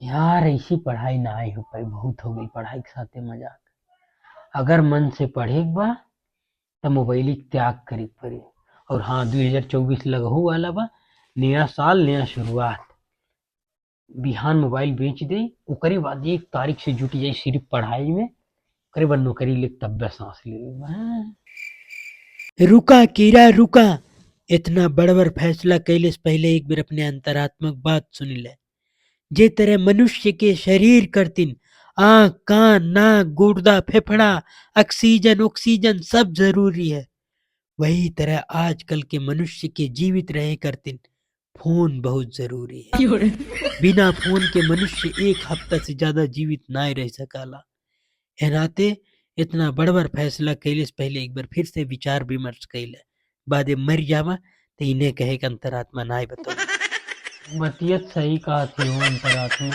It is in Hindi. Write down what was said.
यार ऐसी पढ़ाई ना ही हो पाई, बहुत हो गई पढ़ाई के साथे मजाक। अगर मन से पढ़े के बा त मोबाइल के त्याग करे के पड़ी। और हाँ, 2024 लगहू वाला बा। नया साल नया शुरुआत। बिहान मोबाइल बेच दे, ओकरे बाद 1 तारीख से जुट जाई सिर्फ पढ़ाई में। ओकरे बाद नौकरी ले तब्बे सांस ले हाँ। रुका कीरा रुका। इतना बड़बर फैसला कैले से पहले एक बार अपने अंतरात्मक बात सुन ले। जे तरह मनुष्य के शरीर करतिन आँख कान नाक गुर्दा फेफड़ा ऑक्सीजन ऑक्सीजन सब जरूरी है, वही तरह आजकल के मनुष्य के जीवित रहे करतिन फोन बहुत जरूरी है। बिना फोन के मनुष्य एक हफ्ता से ज्यादा जीवित ना रह सकाला। ए नाते इतना बड़बर फैसला कैले से पहले एक बार फिर से विचार विमर्श कैले, बादे मर जावा तो इन्हें कहे कि अंतरात्मा ना बताओ। बतियत सही कहा थे वो अंतरात्मा।